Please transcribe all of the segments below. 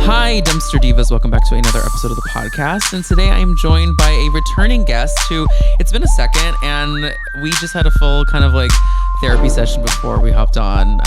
Hi, Dumpster Divas. Welcome back to another episode of the podcast. And today I am joined by a returning guest who, it's been a second, and we just had a full kind of like therapy session before we hopped on.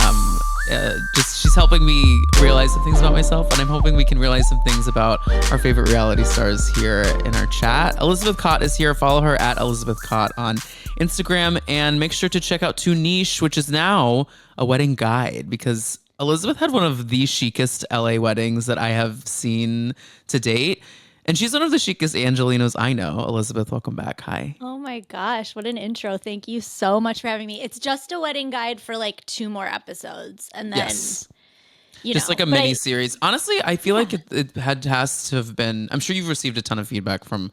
She's helping me realize some things about myself, and I'm hoping we can realize some things about our favorite reality stars here in our chat. Elizabeth Kott is here. Follow her at Elizabeth Kott on Instagram, and make sure to check out Too Niche, which is now a wedding guide, because Elizabeth had one of the chicest LA weddings that I have seen to date. And she's one of the chicest Angelinos I know. Elizabeth, welcome back. Hi. Oh my gosh, what an intro. Thank you so much for having me. It's just a wedding guide for like 2 more episodes. And then, yes. Just like a mini series. Honestly, I feel like it has to have been, I'm sure you've received a ton of feedback from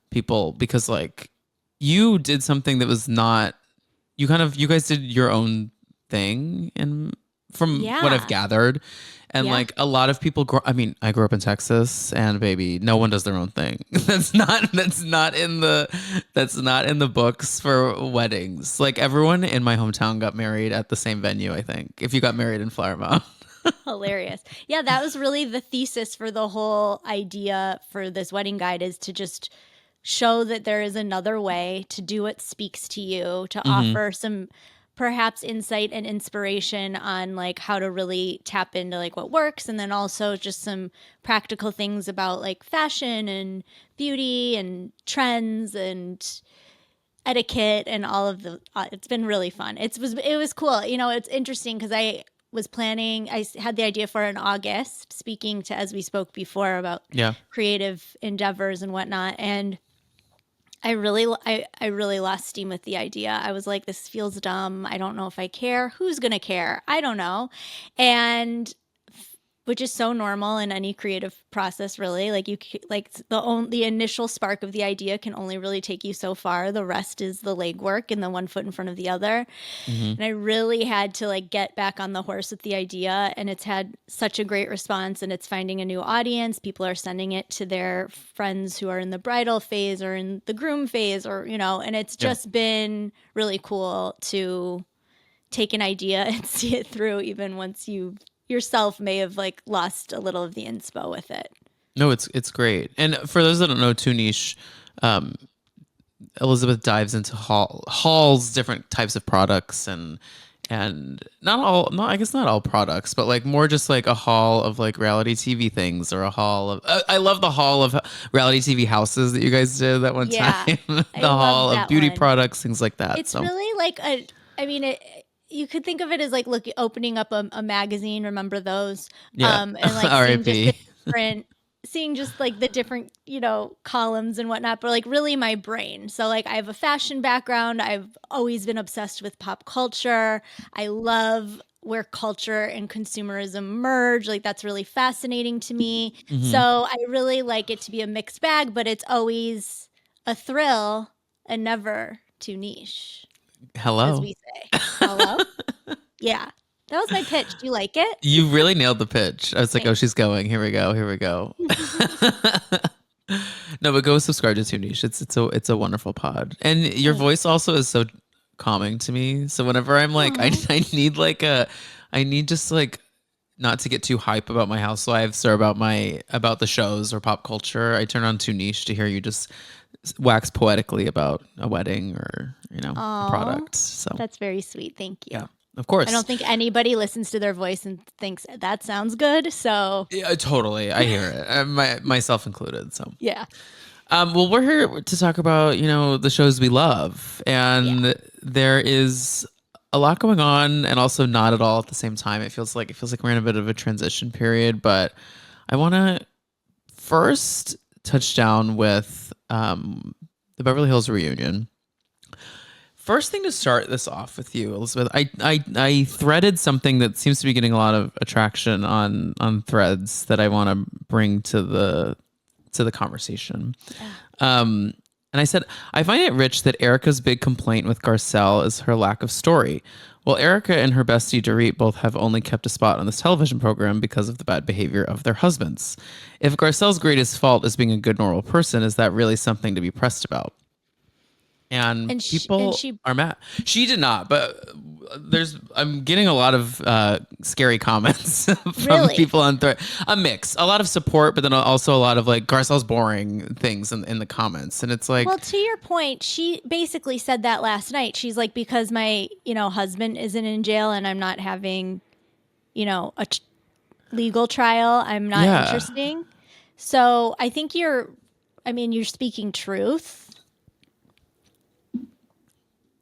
people because like you did something that was not, you guys did your own thing and from what I've gathered. And like a lot of people I grew up in Texas, and baby, no one does their own thing. That's not in the books for weddings. Like everyone in my hometown got married at the same venue, I think. If you got married in Flower Mound. Hilarious. Yeah, that was really the thesis for the whole idea for this wedding guide, is to just show that there is another way to do what speaks to you, to offer some perhaps insight and inspiration on like how to really tap into like what works, and then also just some practical things about like fashion and beauty and trends and etiquette and all of the it's been really fun. It was cool. You know, it's interesting because I had the idea for in August, speaking to, as we spoke before, about creative endeavors and whatnot, and I really lost steam with the idea. I was like, this feels dumb. I don't know if I care. Who's going to care? I don't know. And which is so normal in any creative process, really. Like the initial spark of the idea can only really take you so far. The rest is the legwork and the one foot in front of the other. And I really had to like get back on the horse with the idea, and it's had such a great response, and it's finding a new audience. People are sending it to their friends who are in the bridal phase or in the groom phase, or, you know, and it's just been really cool to take an idea and see it through, even once you yourself may have like lost a little of the inspo with it. No, it's great. And for those that don't know, Too Niche, Elizabeth dives into hauls different types of products and not all products, but like more just like a haul of like reality TV things, or a haul of I love the haul of reality TV houses that you guys did that one time. The haul of beauty products, things like that. It's really like you could think of it as like opening up a magazine. Remember those? Yeah. And like seeing just like the different, you know, columns and whatnot, but like really my brain. So like I have a fashion background. I've always been obsessed with pop culture. I love where culture and consumerism merge. Like that's really fascinating to me. So I really like it to be a mixed bag, but it's always a thrill and never too niche. Hello. As we say. Hello? Yeah. That was my pitch. Do you like it? You really nailed the pitch. I was like, oh, she's going. Here we go. No, but go subscribe to Too Niche. It's a wonderful pod. And your voice also is so calming to me. So whenever I'm like, I need just like not to get too hype about my housewives or about the shows or pop culture. I turn on Too Niche to hear you just wax poetically about a wedding or, you know, a product. So that's very sweet. Thank you. Yeah, of course. I don't think anybody listens to their voice and thinks that sounds good. So yeah, totally. I hear it. Myself included. So yeah. Well, we're here to talk about, you know, the shows we love, and there is a lot going on, and also not at all at the same time. It feels like we're in a bit of a transition period, but I want to first touch down with the Beverly Hills reunion. First thing to start this off with you, Elizabeth, I threaded something that seems to be getting a lot of attraction on threads that I want to bring to the conversation. Yeah. And I said, I find it rich that Erica's big complaint with Garcelle is her lack of story. Well, Erica and her bestie Dorit both have only kept a spot on this television program because of the bad behavior of their husbands. If Garcelle's greatest fault is being a good, normal person, is that really something to be pressed about? and and people she are mad. She did not, but I'm getting a lot of scary comments from really. people on thread. A mix, a lot of support, but then also a lot of like Garcelle's boring things in the comments, and it's Well, like, to your point, she basically said that last night. She's like, because my, husband isn't in jail and I'm not having, a legal trial, I'm not yeah, interesting. So I think you're speaking truth.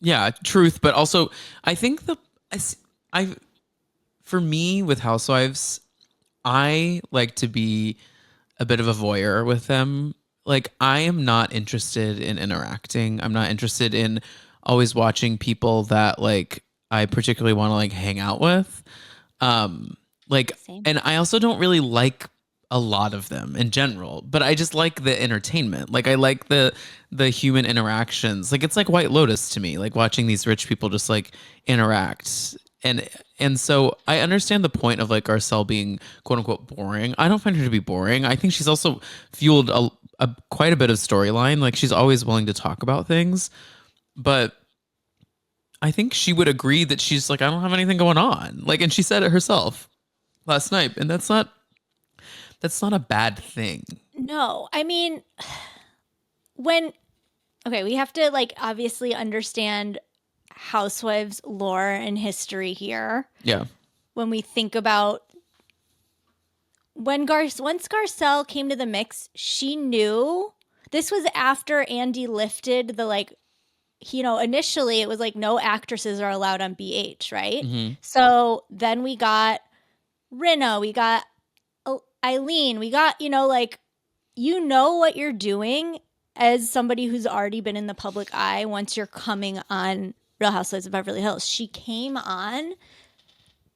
yeah, truth, but also I think I, s- I for me with Housewives, I like to be a bit of a voyeur with them. Like, I am not interested in interacting. I'm not interested in always watching people that like I particularly want to like hang out with. Like, Same. and I also don't really like a lot of them in general, but I just like the entertainment. Like, I like the human interactions. Like, it's like White Lotus to me, like watching these rich people just like interact. And so I understand the point of like Garcelle being quote unquote boring. I don't find her to be boring. I think she's also fueled a quite a bit of storyline. Like, she's always willing to talk about things, but I think she would agree that she's like, I don't have anything going on. Like, and she said it herself last night, and that's not a bad thing. No, I mean, when, okay, we have to like obviously understand Housewives lore and history here. Yeah. When we think about once Garcelle came to the mix, she knew this was after Andy lifted the like, initially it was like no actresses are allowed on BH, right? Hmm. So then we got Rinna, we got Eileen, we got, like, what you're doing as somebody who's already been in the public eye once you're coming on Real Housewives of Beverly Hills. She came on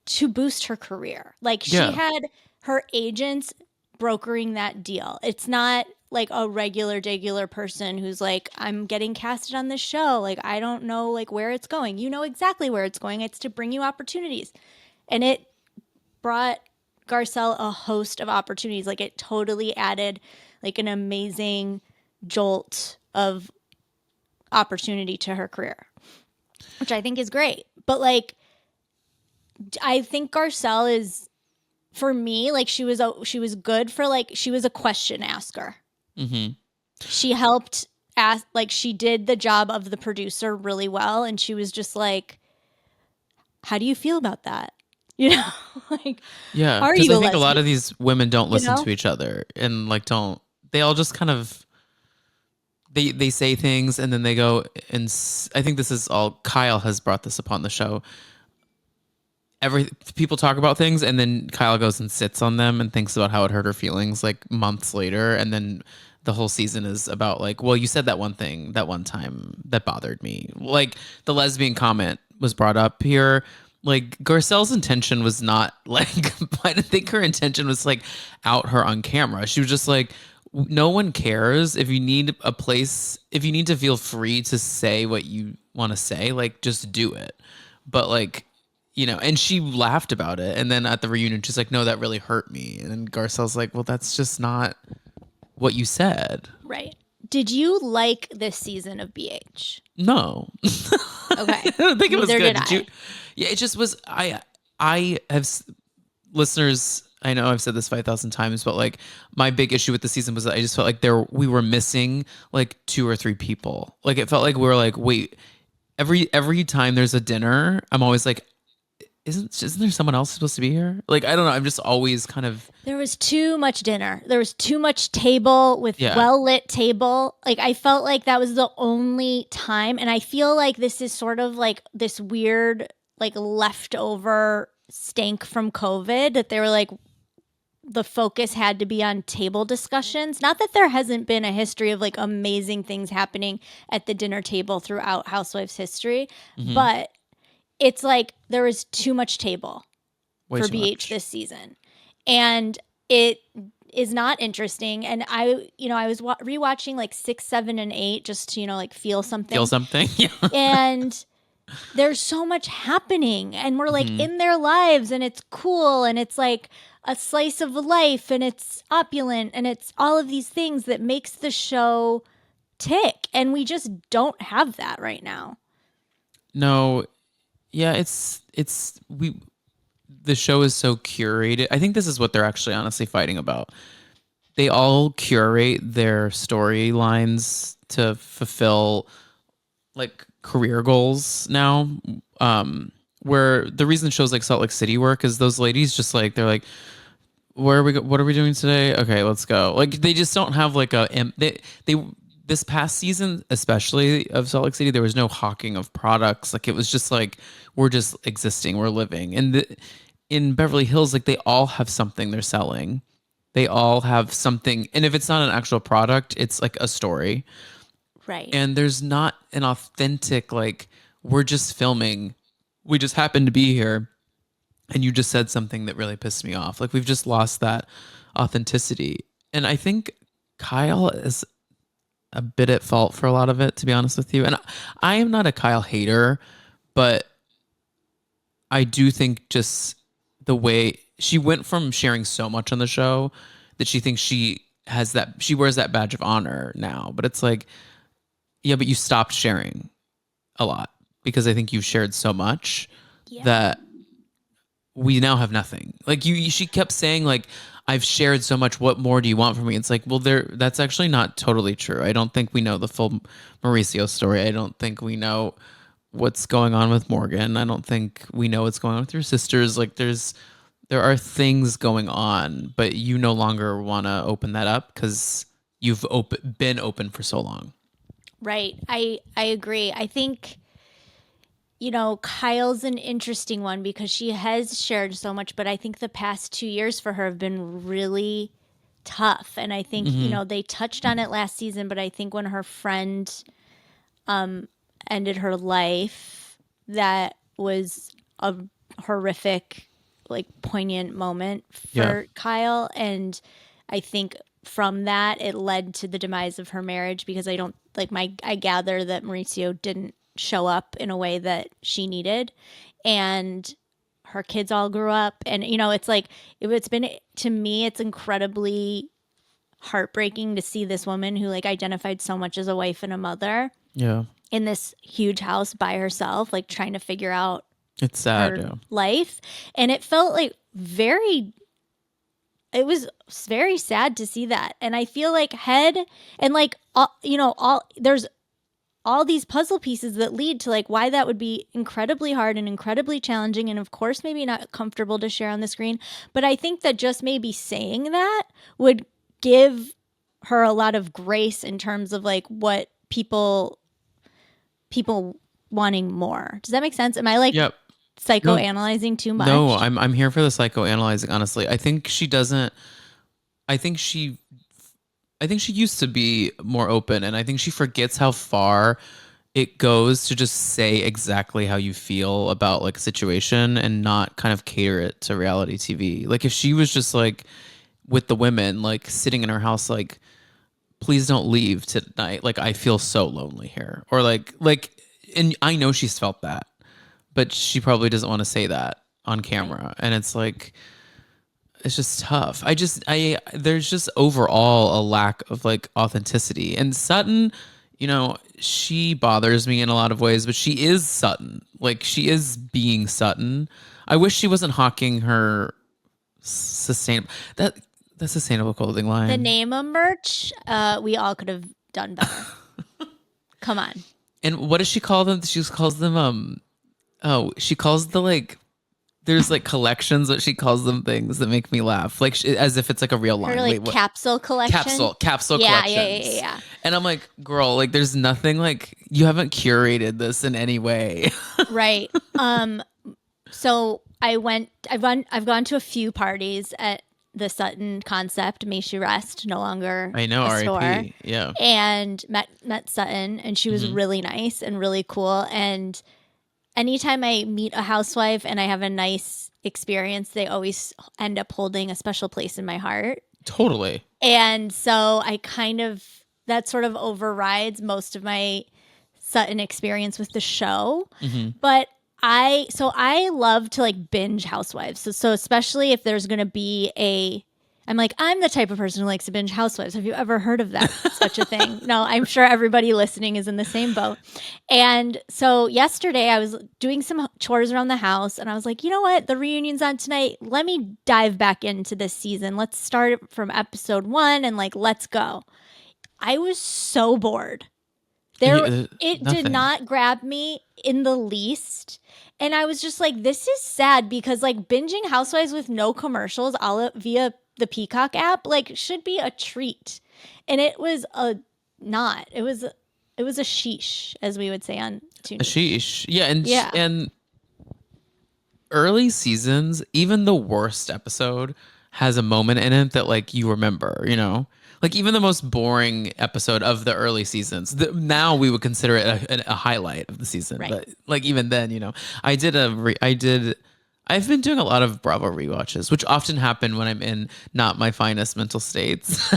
to boost her career. Like, she Yeah. had her agents brokering that deal. It's not like a regular person who's like, I'm getting casted on this show. Like, I don't know like where it's going. You know exactly where it's going. It's to bring you opportunities. And it brought Garcelle a host of opportunities. Like, it totally added like an amazing jolt of opportunity to her career, which I think is great. But like, I think Garcelle is, for me, like, she was good for like, she was a question asker. Hmm. She helped ask, like, she did the job of the producer really well, and she was just like, how do you feel about that? You know, like, Yeah. are Because you I a think a lot lesbian? of these women don't You listen to know? each other and like don't, they all just kind of, they say things and then they go and I think this is all Kyle has brought this upon the show. People talk about things and then Kyle goes and sits on them and thinks about how it hurt her feelings like months later, and then the whole season is about like, well, you said that one thing that one time that bothered me. Like, the lesbian comment was brought up here. Like, Garcelle's intention was not like I think her intention was like out her on camera. She was just like, no one cares. If you need a place, if you need to feel free to say what you want to say, like, just do it. But like, and she laughed about it. And then at the reunion, she's like, no, that really hurt me. And then Garcelle's like, well, that's just not what you said. Right. Did you like this season of BH? No. Okay. I don't think it was Neither good. did Did you? I. Yeah, it just was. I have listeners. I know I've said this 5,000 times, but like, my big issue with the season was that I just felt like we were missing like two or three people. Like, it felt like we were like, wait, every time there's a dinner, I'm always like, isn't there someone else supposed to be here? Like, I don't know. I'm just always kind of, There was too much dinner. There was too much table with yeah. well lit table. Like, I felt like that was the only time. And I feel like this is sort of like this weird, like, leftover stank from COVID, that they were like, the focus had to be on table discussions. Not that there hasn't been a history of like amazing things happening at the dinner table throughout Housewives history, Hmm. but it's like there was too much table Way for too BH much. this season. And it is not interesting. And I was rewatching like 6, 7, and 8 just to, like, feel Feel something. something? Yeah. And there's so much happening, and we're like Hmm. in their lives, and it's cool, and it's like a slice of life, and it's opulent, and it's all of these things that makes the show tick. And we just don't have that right now. No, yeah, the show is so curated. I think this is what they're actually honestly fighting about. They all curate their storylines to fulfill like career goals now. Where the reason shows like Salt Lake City work is those ladies just like they're like, what are we doing today? Okay, let's go. Like they just don't have like they this past season, especially of Salt Lake City, there was no hawking of products. Like it was just like we're just existing, we're living. And in Beverly Hills, like they all have something they're selling. They all have something, and if it's not an actual product, it's like a story. Right. And there's not an authentic like we're just filming. We just happen to be here and you just said something that really pissed me off. Like we've just lost that authenticity. And I think Kyle is a bit at fault for a lot of it, to be honest with you. And I am not a Kyle hater, but I do think just the way she went from sharing so much on the show that she thinks she wears that badge of honor now. But it's like, yeah, but you stopped sharing a lot because I think you shared so much that we now have nothing. Like she kept saying like, I've shared so much. What more do you want from me? It's like, well, that's actually not totally true. I don't think we know the full Mauricio story. I don't think we know what's going on with Morgan. I don't think we know what's going on with your sisters. Like there are things going on, but you no longer want to open that up because you've been open for so long. Right. I agree. I think, Kyle's an interesting one because she has shared so much, but I think the past 2 years for her have been really tough. And I think, they touched on it last season, but I think when her friend ended her life, that was a horrific, like poignant moment for Kyle. And I think from that, it led to the demise of her marriage because I gather that Mauricio didn't show up in a way that she needed. And her kids all grew up. And, it's like, it's been, to me, it's incredibly heartbreaking to see this woman who like identified so much as a wife and a mother Yeah. in this huge house by herself, like trying to figure out It's sad. her life. And it felt like it was very sad to see that. And I feel like Head and like, there's all these puzzle pieces that lead to like why that would be incredibly hard and incredibly challenging. And of course, maybe not comfortable to share on the screen. But I think that just maybe saying that would give her a lot of grace in terms of like what people wanting more. Does that make sense? Am I like Yep. psychoanalyzing too much? No, I'm here for the psychoanalyzing, honestly. I think she doesn't I think she used to be more open and I think she forgets how far it goes to just say exactly how you feel about like a situation and not kind of cater it to reality TV. Like if she was just like with the women like sitting in her house like please don't leave tonight. Like I feel so lonely here. Or like and I know she's felt that, but she probably doesn't want to say that on camera. And it's like it's just tough. There's just overall a lack of like authenticity. And Sutton, she bothers me in a lot of ways, but she is Sutton. Like she is being Sutton. I wish she wasn't hawking her sustainable that sustainable clothing line. The name of merch, we all could have done better. Come on. And what does she call them? She calls them she calls the like there's like collections, but she calls them things that make me laugh, like as if it's like a real line. Her like capsule collection. Capsule yeah, collections. Yeah. And I'm like, girl, like there's nothing like you haven't curated this in any way. Right. So I've gone to a few parties at the Sutton concept. May she rest, no longer I know, a store. R.I.P. Yeah. And met Sutton, and she was really nice and really cool. And anytime I meet a housewife and I have a nice experience, they always end up holding a special place in my heart. Totally. And so that sort of overrides most of my Sutton experience with the show. But I love to like binge Housewives. So especially if there's going to be I'm like, I'm the type of person who likes to binge Housewives. Have you ever heard of that? Such a thing? No, I'm sure everybody listening is in the same boat. And so yesterday I was doing some chores around the house and I was like, you know what? The reunion's on tonight. Let me dive back into this season. Let's start from episode 1 and like, let's go. I was so bored. There, it did Nothing. not grab me in the least. And I was just like, this is sad because like binging Housewives with no commercials all via the Peacock app like should be a treat. And it was a not. It was a sheesh, as we would say on Tune. Sheesh. Yeah, and Yeah. and early seasons, even the worst episode has a moment in it that like you remember, you know? Like even the most boring episode of the early seasons, now we would consider it a highlight of the season. Right. But like even then, you know, I've been doing a lot of Bravo rewatches, which often happen when I'm in not my finest mental states.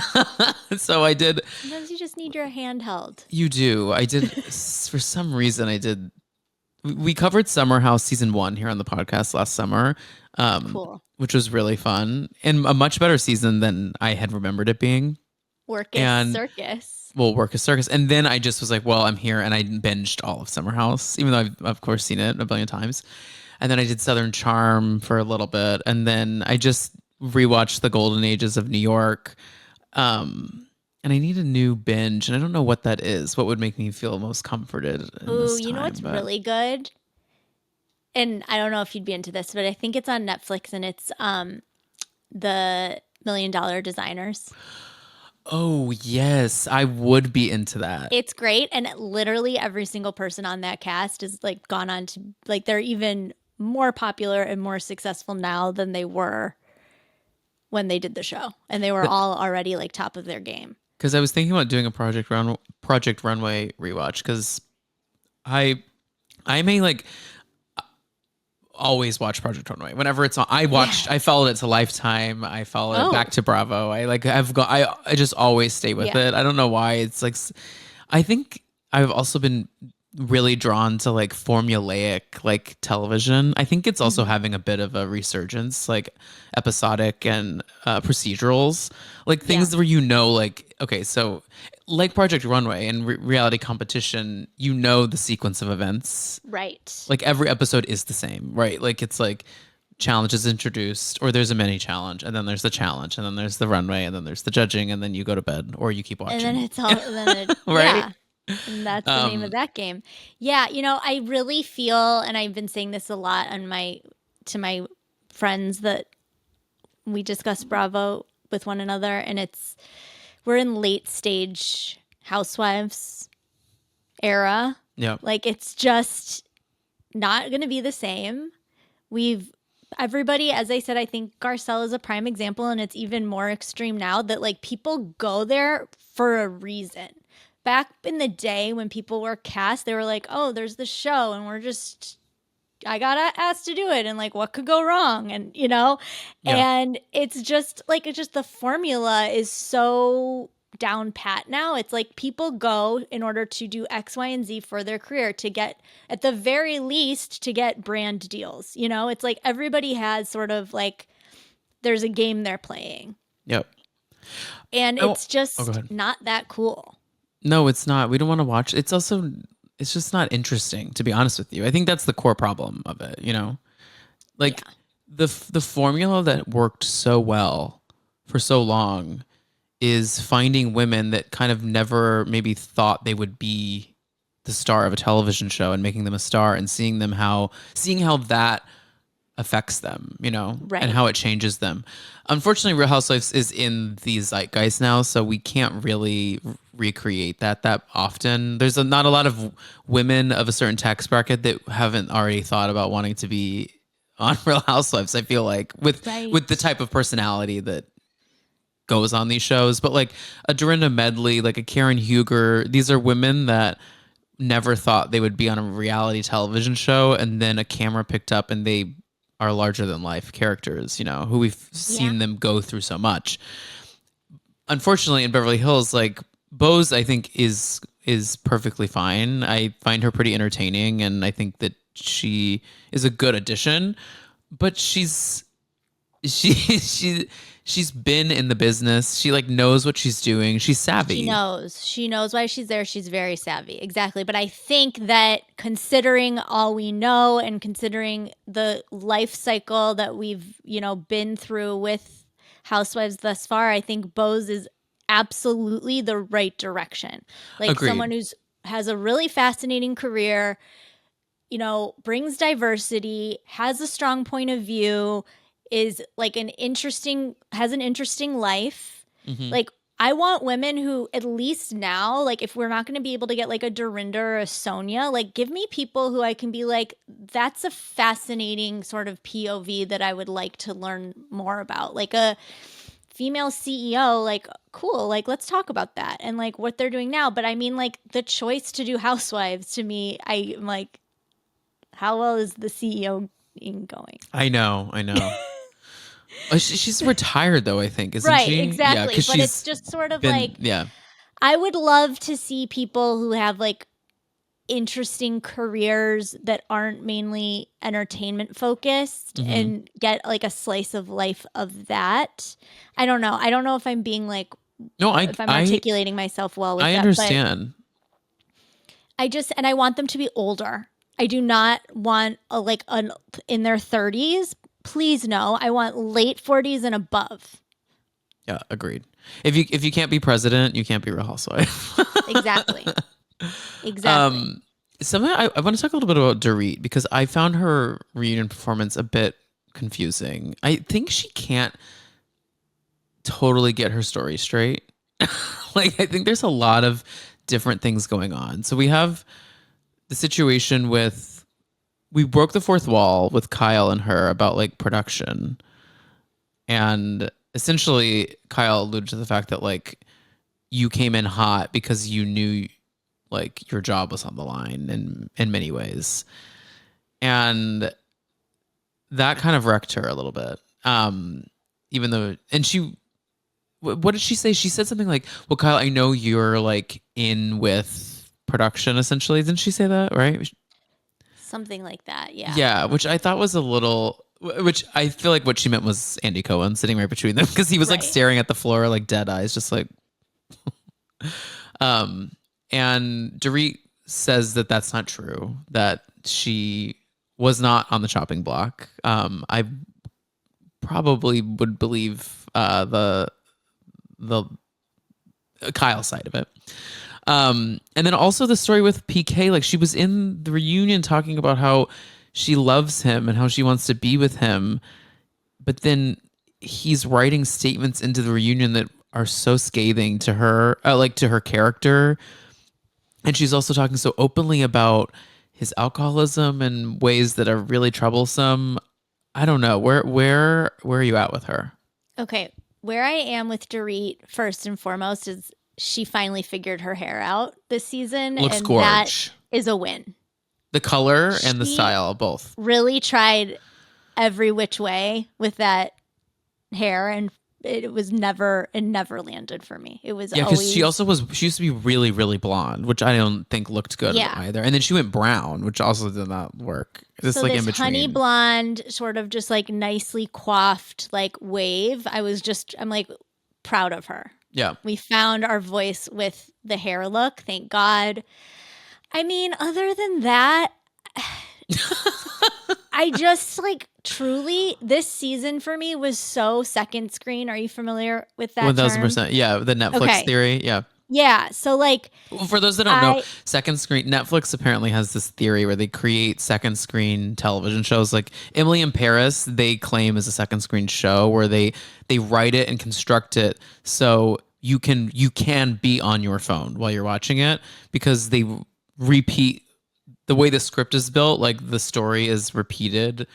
So I did. Sometimes you just need your hand held. You do. I did. For some reason, I did. We covered Summer House season 1 here on the podcast last summer, Cool. which was really fun and a much better season than I had remembered it being. Workus And circus. we'll work a circus. And then I just was like, well, I'm here. And I binged all of Summer House, even though I've, of course, seen it a billion times. And then I did Southern Charm for a little bit. And then I just rewatched The Golden Ages of New York. And I need a new binge. And I don't know what that is. What would make me feel most comforted in Ooh, this you know time? what's But really good? And I don't know if you'd be into this, but I think it's on Netflix and it's the $1 Million Designers. oh, yes, I would be into that. It's great. And literally every single person on that cast is like gone on to like they're even more popular and more successful now than they were when they did the show. And they were all already like top of their game. Because I was thinking about doing a Project Runway rewatch because I I may like always watch Project Runway whenever it's on. I followed it to Lifetime. I followed it back Oh, to Bravo. I just always stay with yeah. it. I don't know why. It's like I think I've also been really drawn to like formulaic like television. I think it's also Mhm. having a bit of a resurgence, like episodic and procedurals, like Yeah. things where you know, like okay, so like Project Runway and reality competition, you know the sequence of events. Right. Like every episode is the same, right? Like it's like challenge is introduced, or there's a mini challenge, and then there's the challenge, and then there's the runway, and then there's the judging, and then you go to bed or you keep And then watching, it's all then it right? yeah. And that's the name of Um, that game. Yeah, I really feel, and I've been saying this a lot on to my friends that we discuss Bravo with one another, and we're in late stage Housewives era. yeah. Like it's just not going to be the same. We've everybody, as I said, I think Garcelle is a prime example, and it's even more extreme now that like people go there for a reason. Back in the day when people were cast, they were like, "Oh, there's the show, and I got asked to do it, and like, what could go wrong?" And Yeah. and it's just the formula is so down pat now. It's like people go in order to do X, Y, and Z for their career to get, at the very least, to get brand deals. It's like everybody has sort of like there's a game they're playing, Yep. and Oh, it's oh, go just ahead. not that cool. No, it's not. We don't want to watch. It's also, it's just not interesting, to be honest with you. I think that's the core problem of it, you know? Like Yeah. the formula that worked so well for so long is finding women that kind of never maybe thought they would be the star of a television show and making them a star and seeing how that affects them, you know, and Right. how it changes them. Unfortunately, Real Housewives is in the zeitgeist now, so we can't really recreate that often. There's not a lot of women of a certain tax bracket that haven't already thought about wanting to be on Real Housewives. I feel like with the Right. type of personality that goes on these shows, but like a Dorinda Medley, like a Karen Huger, these are women that never thought they would be on a reality television show, and then a camera picked up and they are larger than life characters, you know, who we've Yeah. seen them go through so much. Unfortunately, in Beverly Hills, like Bose, I think is perfectly fine. I find her pretty entertaining, and I think that she is a good addition. But she she's been in the business. She like knows what she's doing. She's She savvy. knows. She knows why she's there. She's very savvy. Exactly. But I think that considering all we know and considering the life cycle that we've, been through with Housewives thus far, I think Bose is absolutely the right direction. Like someone Agreed. who's has a really fascinating career, brings diversity, has a strong point of view, is like has an interesting life. Hmm. Like, I want women who, at least now, like, if we're not going to be able to get like a Dorinda or a Sonia, like, give me people who I can be like, that's a fascinating sort of POV that I would like to learn more about. Like, a female CEO, like, cool, like, let's talk about that and like what they're doing now. But I mean, like, the choice to do Housewives, to me, I'm like, how well is the CEO going? I know. I know. She's retired though, I think, isn't Right, she? Yeah, exactly. because But it's she's just sort of been. like, Yeah. I would love to see people who have like interesting careers that aren't mainly entertainment focused Hmm. and get like a slice of life of that. I don't know. I don't know if I'm being like, No, if I'm articulating myself well with I that, but understand. and I want them to be older. I do not want a like an in their 30s. Please no. I want late 40s and above. Yeah, agreed. If you can't be president, you can't be Real Housewife. Exactly. Exactly. Something I want to talk a little bit about Dorit because I found her reunion performance a bit confusing. I think she can't totally get her story straight. Like I think there's a lot of different things going on. So we have the situation with we broke the fourth wall with Kyle and her about like production. And essentially Kyle alluded to the fact that like you came in hot because you knew like your job was on the line in many ways. And that kind of wrecked her a little bit. Even though and she what did she say? She said something like, "Well, Kyle, I know you're like in with production essentially." Didn't she say that, right? Something like that. Yeah. Yeah, which I thought was a little which I feel like what she meant was Andy Cohen sitting right between them because he was like Right. staring at the floor like dead eyes just like um and Dorit says that that's not true, that she was not on the chopping block. I probably would believe the Kyle side of it. And then also the story with PK, like she was in the reunion talking about how she loves him and how she wants to be with him, but then he's writing statements into the reunion that are so scathing to her, like to her character, and she's also talking so openly about his alcoholism and ways that are really troublesome. I don't know where are you at with her? Okay. Where I am with Dorit, first and foremost, is she finally figured her hair out this season, Looks and that gorge. is a win. The color and the She style both. really tried every which way with that hair, and it never landed for me. It was Yeah, because she always, also was she used to be really really blonde, which I don't think looked good yeah. either. And then she went brown, which also did not work. Just So like this in honey between. blonde, sort of just like nicely coiffed like wave, I'm like proud of her. Yeah. We found our voice with the hair look, thank God. I mean, other than that, I just like truly, this season for me was so second screen. Are you familiar with that term? 1000%. Yeah, the Netflix Okay. theory. Yeah. Yeah. So like Well, for those that don't know, I second screen Netflix apparently has this theory where they create second screen television shows. Like Emily in Paris, they claim is a second screen show where they write it and construct it so you can be on your phone while you're watching it because they repeat the way the script is built. Like the story is repeated,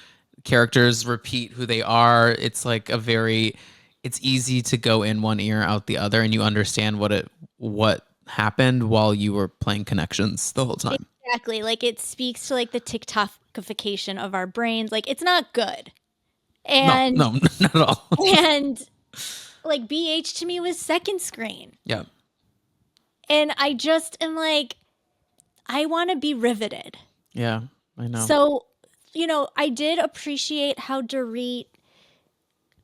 characters repeat who they are. It's like a very it's easy to go in one ear out the other and you understand what happened while you were playing connections the whole time. exactly, like it speaks to like the TikTokification of our brains. Like it's not good. No, And no, not at all. and like BH to me was second screen. Yeah. And I just am like, I want to be riveted. Yeah, I know. So, I did appreciate how Dorit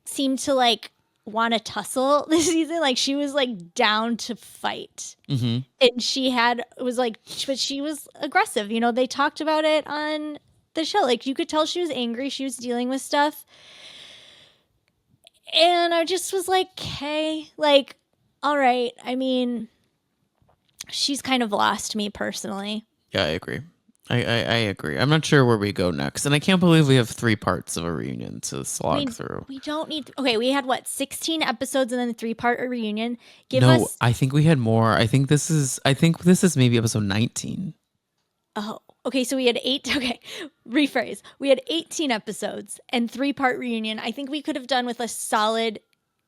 seemed to like want to tussle this season. Like she was like down to fight. Mm-hmm. And she had was like, but she was aggressive. You know, they talked about it on the show. Like you could tell she was angry. She was dealing with stuff. And I just was like, okay, like, all right. I mean, she's kind of lost me personally. Yeah, I agree. I agree. I'm not sure where we go next. And I can't believe we have 3 parts of a reunion to slog through. We don't need. Okay, we had what, 16 episodes and then a 3-part reunion. Give No, us. I think we had more. I think this is maybe episode 19. Oh, okay. So we had 8. Okay, rephrase. We had 18 episodes and 3-part reunion. I think we could have done with a solid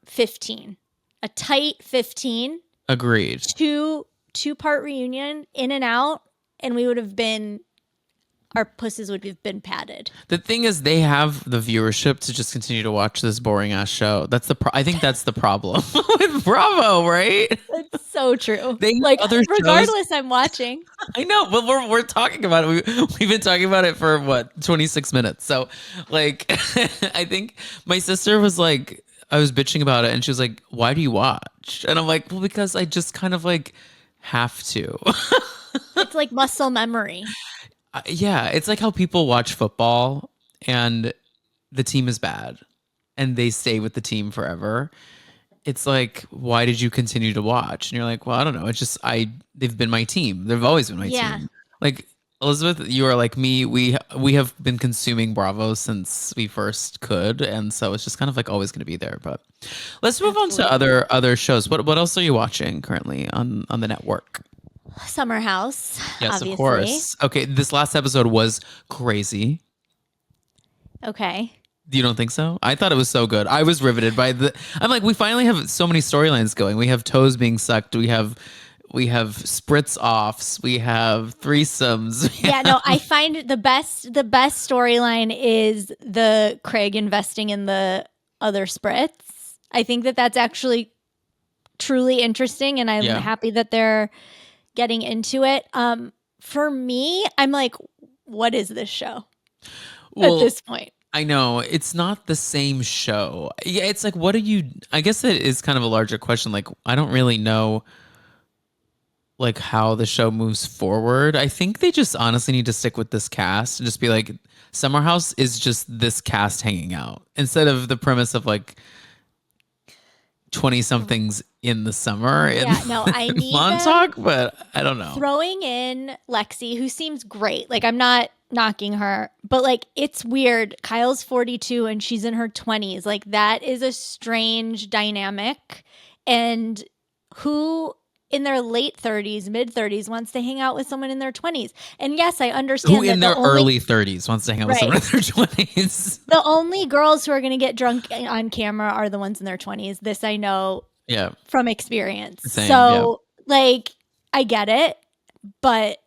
15, a tight 15. Agreed. 2-part reunion in and out, and we would have been. Our pussies would have been padded. The thing is, they have the viewership to just continue to watch this boring ass show. That's I think that's the problem with Bravo, right? It's so true. They have like other regardless, shows. I'm watching. I know, but we're talking about it. We've been talking about it for what, 26 minutes. So, like, I think my sister was like, I was bitching about it, and she was like, "Why do you watch?" And I'm like, "Well, because I just kind of like have to." It's like muscle memory. Yeah, it's like how people watch football and the team is bad and they stay with the team forever. It's like, why did you continue to watch? And you're like, well, I don't know. It's just they've been my team. They've always been my team. Like Elizabeth, you are like me. We have been consuming Bravo since we first could, and so it's just kind of like always going to be there. But let's move on to other shows. What else are you watching currently on the network? Summer House. Yes, obviously. of course. Okay, this last episode was crazy. Okay. You don't think so? I thought it was so good. I was riveted by I'm like, we finally have so many storylines going. We have toes being sucked. We have spritz offs. We have threesomes. Yeah, no, I find the best storyline is the Craig investing in the other spritz. I think that's actually truly interesting, and I'm happy that they're getting into it. For me, I'm like, what is this show at this point? I know it's not the same show. Yeah, it's like, what do you? I guess it is kind of a larger question. Like, I don't really know, like, how the show moves forward. I think they just honestly need to stick with this cast and just be like, Summer House is just this cast hanging out instead of the premise of like 20 somethings in the summer. Yeah, no, I need Montauk, but I don't know. Throwing in Lexi, who seems great. Like, I'm not knocking her, but like, it's weird. Kyle's 42 and she's in her 20s. Like, that is a strange dynamic. And who in their late 30s, mid 30s wants to hang out with someone in their 20s? And yes, I understand who in their early 30s wants to hang out with someone in their 20s. The only girls who are going to get drunk on camera are the ones in their 20s. This I know from experience. Like, I get it, but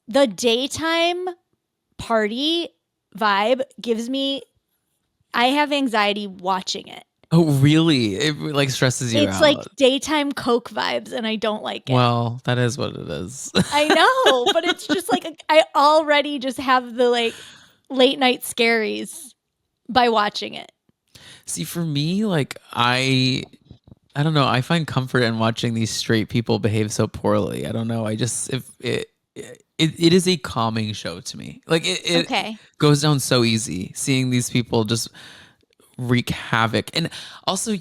the daytime party vibe gives me, I have anxiety watching it. Oh, really? It like stresses you out. It's like daytime Coke vibes, and I don't like it. Well, that is what it is. I know, but it's just like, I already just have the like late night scaries by watching it. See, for me, like, I don't know. I find comfort in watching these straight people behave so poorly. I don't know. I just, if it is a calming show to me. Like, it goes down so easy seeing these people just wreak havoc. And also,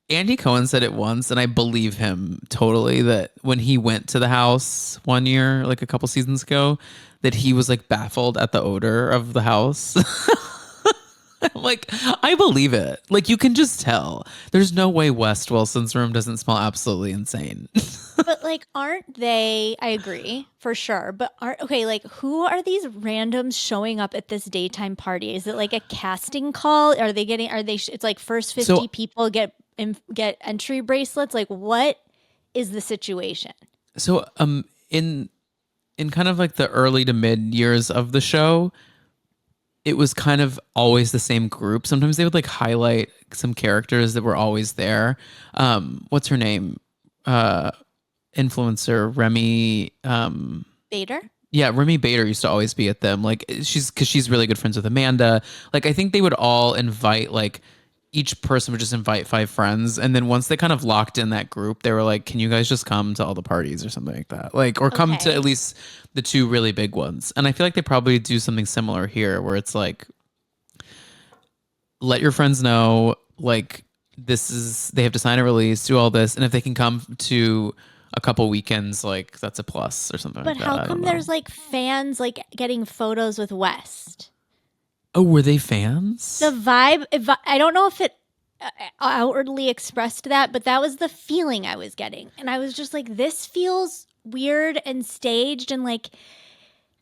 Andy Cohen said it once, and I believe him totally, that when he went to the house one year, like a couple seasons ago, that he was like baffled at the odor of the house. I'm like, I believe it. Like, you can just tell. There's no way West Wilson's room doesn't smell absolutely insane. But like, aren't they? I agree for sure. But like, who are these randoms showing up at this daytime party? Is it like a casting call? Are they? It's like first 50 people get entry bracelets. Like, what is the situation? So, in kind of like the early to mid years of the show, it was kind of always the same group. Sometimes they would like highlight some characters that were always there. What's her name? Influencer Remy Bader. Yeah, Remy Bader used to always be at them. Like, because she's really good friends with Amanda. Like, I think they would all invite like each person would just invite 5 friends, and then once they kind of locked in that group, they were like, "Can you guys just come to all the parties or something like that? Like, or come to at Okay. least the two really big ones." And I feel like they probably do something similar here, where it's like, let your friends know, like, this is they have to sign a release, do all this, and if they can come to a couple weekends, like that's a plus or something like But that. how I don't come know. there's like fans like getting photos with West? Oh, were they The fans? vibe, I don't know if it outwardly expressed that, but that was the feeling I was getting. And I was just like, this feels weird and staged. And like,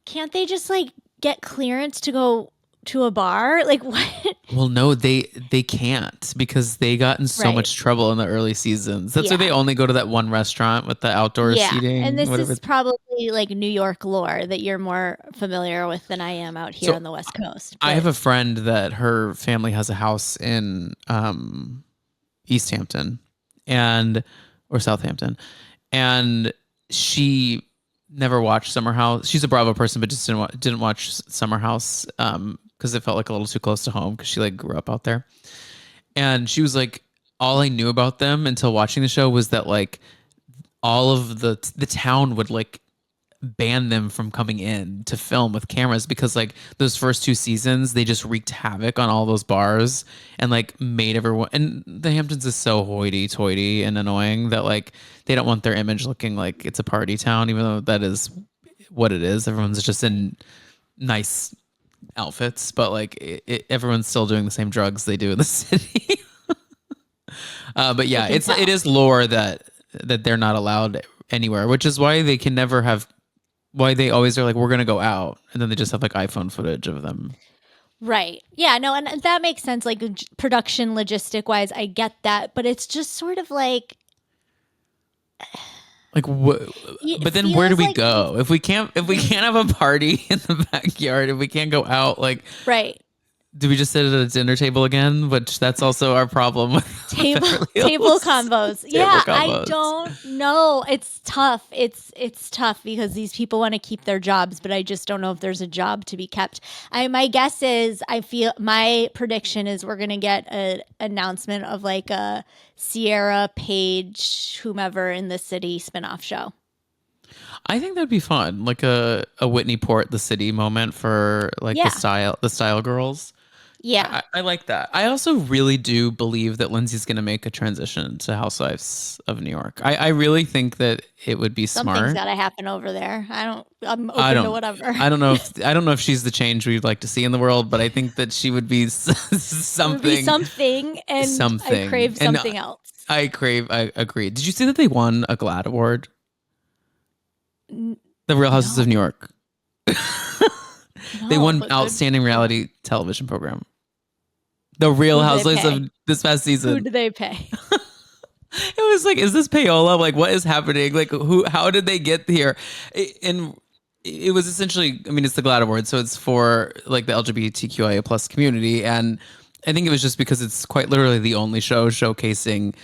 can't they just like get clearance to go to a bar? Like, what? Well, no, they can't because they got in so Right. much trouble in the early seasons. That's why they Yeah. only go to that one restaurant with the outdoor Yeah. And seating, this whatever. is probably like New York lore that you're more familiar with than I am out here So on the West Coast. I have But a friend that her family has a house in East Hampton and or Southampton, and she never watched Summer House. She's a Bravo person, but just didn't watch Summer House because it felt like a little too close to home because she like grew up out there. And she was like, all I knew about them until watching the show was that like all of the town would like ban them from coming in to film with cameras because like those first 2 seasons they just wreaked havoc on all those bars and like made everyone, and the Hamptons is so hoity-toity and annoying that like they don't want their image looking like it's a party town, even though that is what it is. Everyone's just in nice outfits, but like everyone's still doing the same drugs they do in the city. But I yeah, can it tell. is lore that they're not allowed anywhere, which is why they can never have, why they always are like, we're gonna go out, and then they just have like iPhone footage of them. Right. Yeah, no, and that makes sense. Like production logistic wise, I get that. But it's just sort of like, Like what? it But then where do feels we like go if we these can't have a party in the backyard, if we can't go out? Like, right. do we just sit at a dinner table again? Which that's also our problem with Table Beverly table Hills. combos. Table Yeah, I combos. don't know. It's tough. It's tough because these people want to keep their jobs, but I just don't know if there's a job to be kept. My guess is I feel my prediction is we're gonna get an announcement of like a Sierra Page whomever in the city spinoff show. I think that'd be fun, like a Whitney Port the city moment for like Yeah. the style girls. Yeah. I like that. I also really do believe that Lindsay's going to make a transition to Housewives of New York. I really think that it would be Something's smart. got to happen over there. I'm I open to don't whatever. I don't know if she's the change we'd like to see in the world, but I think that she would be It would be something something and I something. crave And something else. I agree. Did you see that they won a GLAAD award? N- The Real Houses of New no. York. They No, won but good outstanding for them. reality television program. The Real Who do they Housewives pay? of this past Who season. do they pay? It was like, is this payola? Like, what is happening? Like, who? How did they get here? And it was essentially, I mean, it's the GLAAD Award, so it's for like the LGBTQIA plus community, and I think it was just because it's quite literally the only show showcasing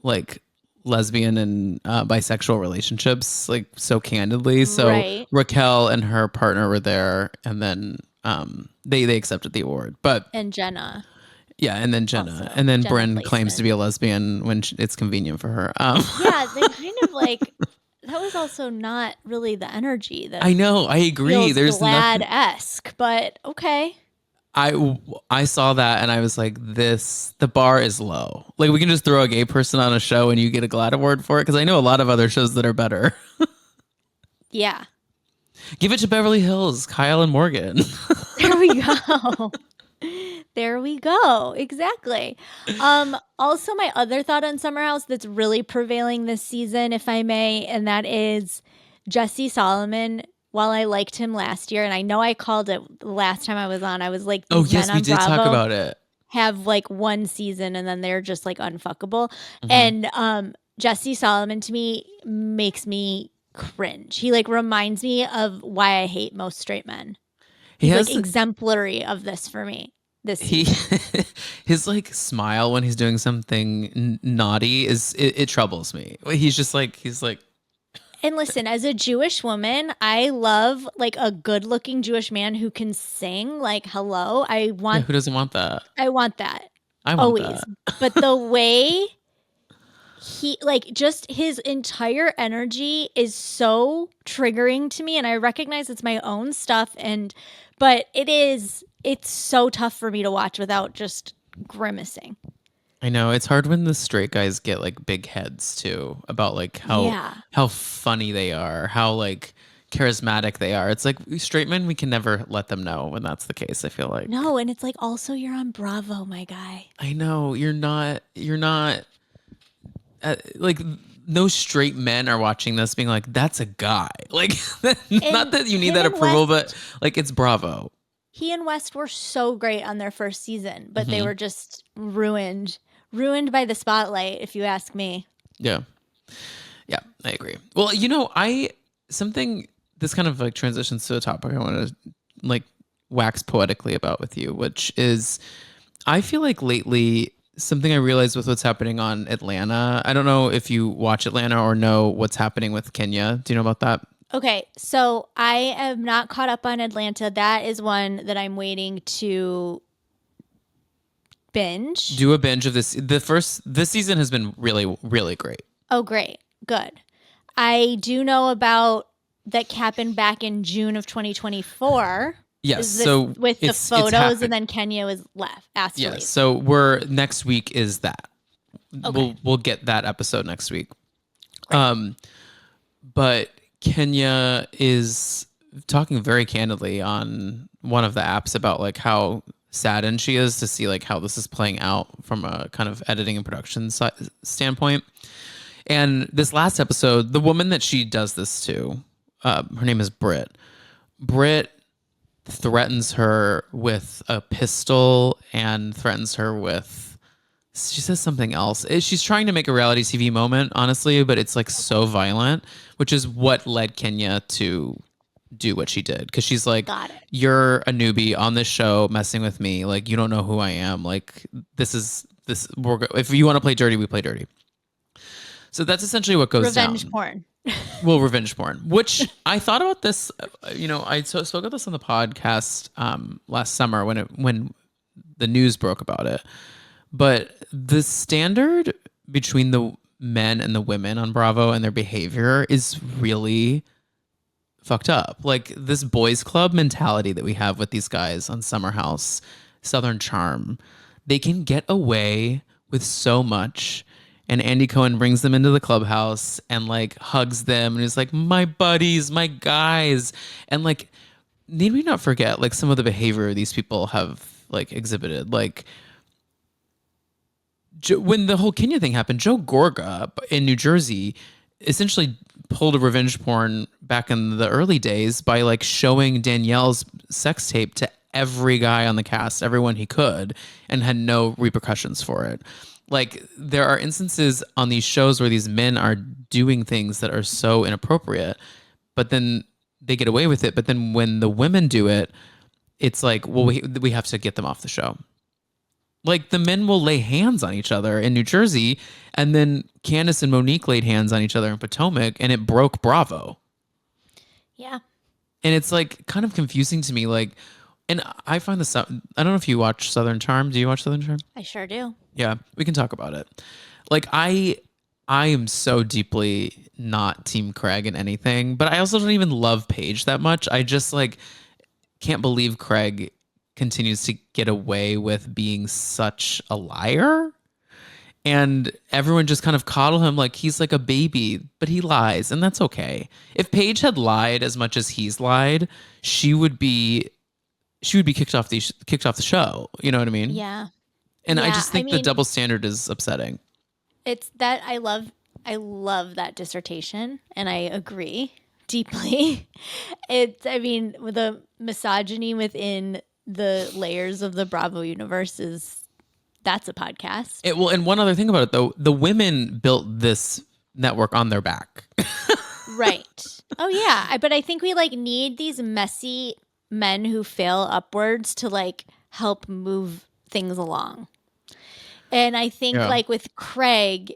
like lesbian and bisexual relationships like so candidly. So Right. Raquel and her partner were there, and then they accepted the award, but. And Jenna Yeah, and then Jenna, also. and then Jenna Bryn claims to be placement. a lesbian when it's convenient for her. Yeah, they kind of like that was also not really the energy that I know, I agree. feels There's glad nothing. esque, but okay. I saw that and I was like, this the bar is low. Like we can just throw a gay person on a show and you get a GLAAD award for it because I know a lot of other shows that are better. Yeah. Give it to Beverly Hills, Kyle and Morgan. There we go. There we go. Exactly. Also my other thought on Summer House that's really prevailing this season, if I may, and that is Jesse Solomon. While I liked him last year, and I know I called it the last time I was on, I was like, Oh these men yes, we on did talk Bravo about it. have like one season and then they're just like unfuckable. Hmm. And Jesse Solomon to me makes me cringe. He like reminds me of why I hate most straight men. He He's like has exemplary of this for me this he season. his like smile when he's doing something naughty is it troubles me. He's just like he's like And listen, as a Jewish woman, I love like a good-looking Jewish man who can sing. Like, hello, yeah, who doesn't want that? I want that. I want always. that. But the way he, like, just his entire energy is so triggering to me, and I recognize it's my own stuff, but it's so tough for me to watch without just grimacing. I know it's hard when the straight guys get like big heads too about like Yeah. how funny they are, how like charismatic they are. It's like straight men, we can never let them know when that's the case. I feel like. No, and it's like, also, you're on Bravo, my guy. I know you're not like no straight men are watching this being like that's a guy. Like not And that you need him that and approval, but West, like it's Bravo. he and West were so great on their first season, but they Hmm. were just ruined by the spotlight, if you ask me. Yeah. Yeah, I agree. Well, you know, I something this kind of like transitions to a topic I want to like wax poetically about with you, which is I feel like lately something I realized with what's happening on Atlanta. I don't know if you watch Atlanta or know what's happening with Kenya. Do you know about that? Okay, so I am not caught up on Atlanta. That is one that I'm waiting to binge. Do a binge of this. This season has been really really great. Oh, great. Good. I do know about that happened back in June of 2024. Yes, Is this so with the it's photos and happened. then Kenya was asked to Yes, leave? so we're next week is that. Okay, We'll get that episode next week. great. But Kenya is talking very candidly on one of the apps about like how saddened she is to see like how this is playing out from a kind of editing and production standpoint. And this last episode, the woman that she does this to, her name is Britt. Britt threatens her with a pistol and threatens her with she says something else. She's trying to make a reality TV moment, honestly, but it's like so violent, which is what led Kenya to do what she did. Cause she's like, Got it. you're a newbie on this show messing with me. Like, you don't know who I am. Like, if you want to play dirty, we play dirty. So that's essentially what goes Revenge down. porn. Well, revenge porn, which I thought about this, I spoke about this on the podcast last summer when the news broke about it. But the standard between the men and the women on Bravo and their behavior is really fucked up. Like this boys club mentality that we have with these guys on Summer House, Southern Charm, they can get away with so much. And Andy Cohen brings them into the clubhouse and like hugs them and he's like, my buddies, my guys. And like, need we not forget like some of the behavior these people have like exhibited? Like when the whole Kenya thing happened, Joe Gorga in New Jersey essentially pulled a revenge porn back in the early days by like showing Danielle's sex tape to every guy on the cast, everyone he could, and had no repercussions for it. Like there are instances on these shows where these men are doing things that are so inappropriate, but then they get away with it. But then when the women do it, it's like, well, we have to get them off the show. Like the men will lay hands on each other in New Jersey, and then Candace and Monique laid hands on each other in Potomac, and it broke Bravo. Yeah. And it's like kind of confusing to me. Like, and I find this. I don't know if you watch Southern Charm. Do you watch Southern Charm? I sure do. Yeah, we can talk about it. Like I am so deeply not Team Craig in anything, but I also don't even love Paige that much. I just like can't believe Craig continues to get away with being such a liar. And everyone just kind of coddle him like he's like a baby, but he lies, and that's okay. If Paige had lied as much as he's lied, she would be kicked off the show. You know what I mean? Yeah. And I Yeah. just I think the mean, double standard is upsetting. it's that I love that dissertation and I agree deeply. I mean, the misogyny within the layers of the Bravo universe that's a podcast. Well, and one other thing about it though, the women built this network on their back. Right. Oh yeah. But I think we like need these messy men who fail upwards to like help move things along. And I think Yeah. like with Craig,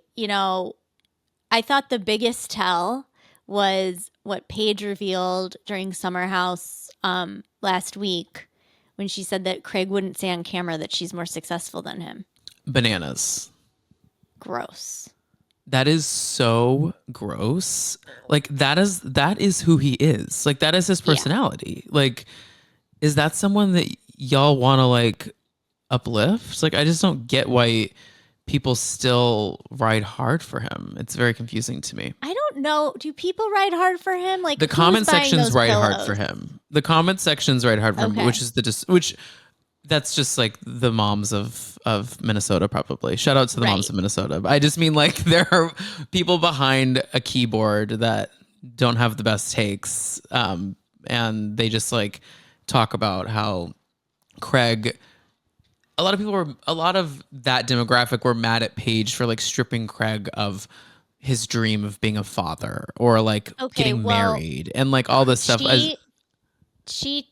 I thought the biggest tell was what Paige revealed during Summer House last week when she said that Craig wouldn't say on camera that she's more successful than him. Bananas. Gross. That is so gross. Like that is who he is. Like that is his Yeah. personality. Like is that someone that y'all want to like uplift? Like I just don't get why people still ride hard for him. It's very confusing to me. I don't know. Do people ride hard for him? Like, The who's comment buying sections those ride hard for pillows? him. The comment sections ride hard for him, Okay. which is the just which that's just like the moms of Minnesota probably. Shout out to the moms Right. of Minnesota. I just mean like there are people behind a keyboard that don't have the best takes, and they just like talk about how Craig. A lot of that demographic were mad at Paige for like stripping Craig of his dream of being a father or like Okay. getting Well, married and like all this stuff as she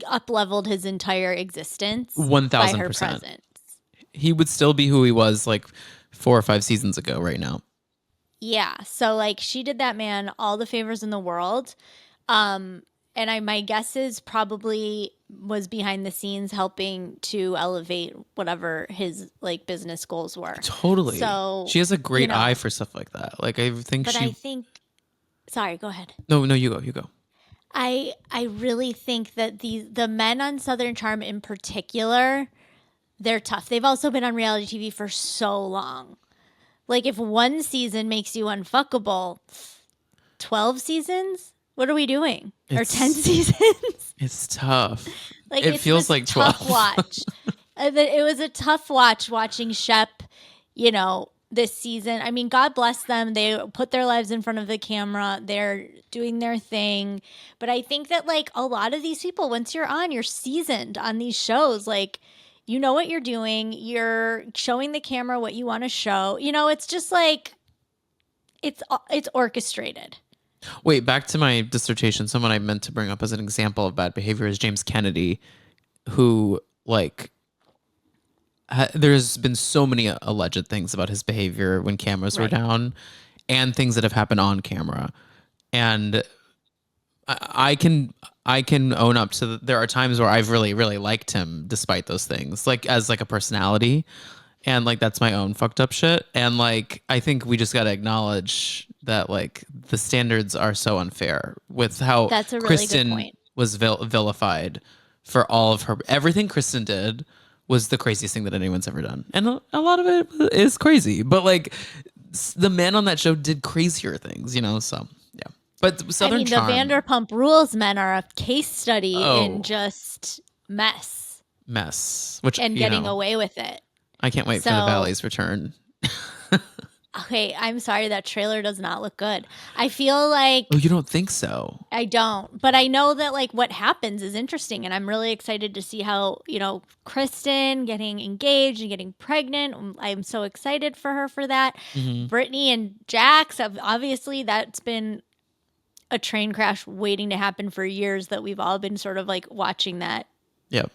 up leveled his entire existence by her 1000%. presence. He would still be who he was like 4 or 5 seasons ago right now. Yeah. So like she did that man all the favors in the world. Um and my guess is probably was behind the scenes helping to elevate whatever his like business goals were. Totally. So, She has a you great eye know, for stuff like that. Like I think but I she think sorry, go ahead. no, you go, you go. I really think that the men on Southern Charm in particular, they're tough. They've also been on reality TV for so long. Like if one season makes you unfuckable, 12 seasons? What are we doing? Or 10 It's seasons? it's tough. Like It it's feels this like tough 12. watch. It was a tough watch watching Shep, you know, this season. I mean, God bless them. They put their lives in front of the camera. They're doing their thing. But I think that like a lot of these people, once you're on, you're seasoned on these shows. Like you know what you're doing. You're showing the camera what you want to show. You know, it's just like it's orchestrated. Wait, back to my dissertation. Someone I meant to bring up as an example of bad behavior is James Kennedy, who like there's been so many alleged things about his behavior when cameras were Right. down and things that have happened on camera. And I can own up to there are times where I've really liked him despite those things, like as like a personality, and like that's my own fucked up shit. And like I think we just got to acknowledge that like the standards are so unfair with how That's a really good Kristen point. was vilified for all of her everything Kristen did was the craziest thing that anyone's ever done, and a lot of it is crazy. But like the men on that show did crazier things, you know. So yeah, but I Southern mean, the Charm. Vanderpump Rules men are a case study in Oh, just mess mess. Which and you getting know, away with it. I can't wait for the So, Valley's return. okay, I'm sorry that trailer does not look good. I feel Oh, like you don't think so? I don't, but I know that like what happens is interesting, and I'm really excited to see how Kristen getting engaged and getting pregnant. I'm so excited for her for that. Hmm. Brittany and Jax have obviously that's been a train crash waiting to happen for years that we've all been sort of like watching that Yep.